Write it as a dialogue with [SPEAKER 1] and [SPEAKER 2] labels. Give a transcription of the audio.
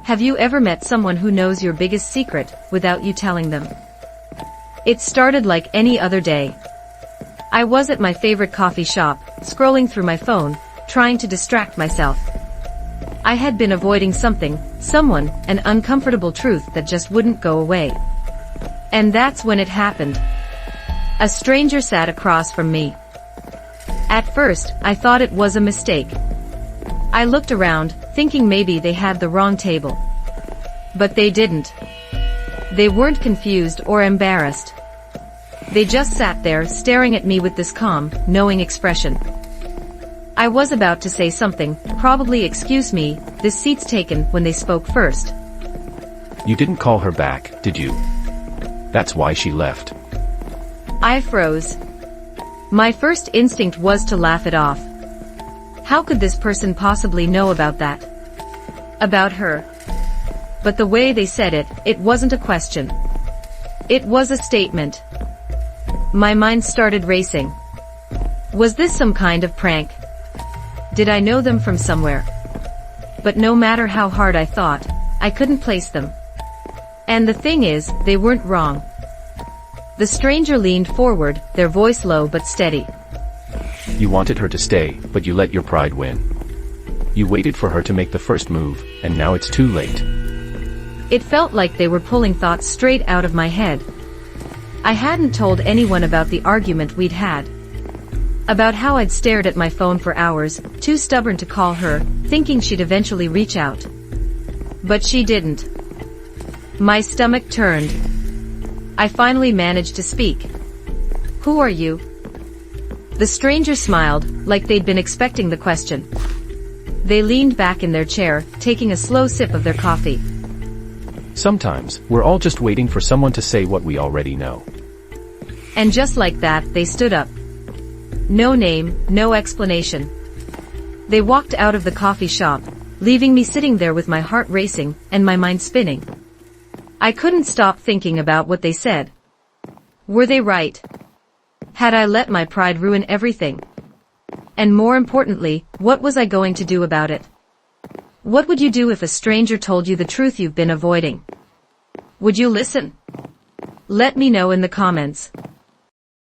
[SPEAKER 1] Have you ever met someone who knows your biggest secret without you telling them? It started like any other day. I was at my favorite coffee shop, scrolling through my phone, trying to distract myself. I had been avoiding something, someone, an uncomfortable truth that just wouldn't go away. And that's when it happened. A stranger sat across from me. At first, I thought it was a mistake. I looked around, thinking maybe they had the wrong table. But they didn't. They weren't confused or embarrassed. They just sat there staring at me with this calm, knowing expression. I was about to say something, probably "Excuse me, this seat's taken," when they spoke first.
[SPEAKER 2] You didn't call her back, did you? That's why she left.
[SPEAKER 1] I froze. My first instinct was to laugh it off. How could this person possibly know about that? About her? But the way they said it, it wasn't a question. It was a statement. My mind started racing. Was this some kind of prank? Did I know them from somewhere? But no matter how hard I thought, I couldn't place them. And the thing is, they weren't wrong. The stranger leaned forward, their voice low but steady.
[SPEAKER 2] You wanted her to stay, but you let your pride win. You waited for her to make the first move, and now it's too late.
[SPEAKER 1] It felt like they were pulling thoughts straight out of my head. I hadn't told anyone about the argument we'd had. About how I'd stared at my phone for hours, too stubborn to call her, thinking she'd eventually reach out. But she didn't. My stomach turned. I finally managed to speak. Who are you? The stranger smiled, like they'd been expecting the question. They leaned back in their chair, taking a slow sip of their coffee.
[SPEAKER 2] Sometimes, we're all just waiting for someone to say what we already know.
[SPEAKER 1] And just like that, they stood up. No name, no explanation. They walked out of the coffee shop, leaving me sitting there with my heart racing and my mind spinning. I couldn't stop thinking about what they said. Were they right? Had I let my pride ruin everything? And more importantly, what was I going to do about it? What would you do if a stranger told you the truth you've been avoiding? Would you listen? Let me know in the comments.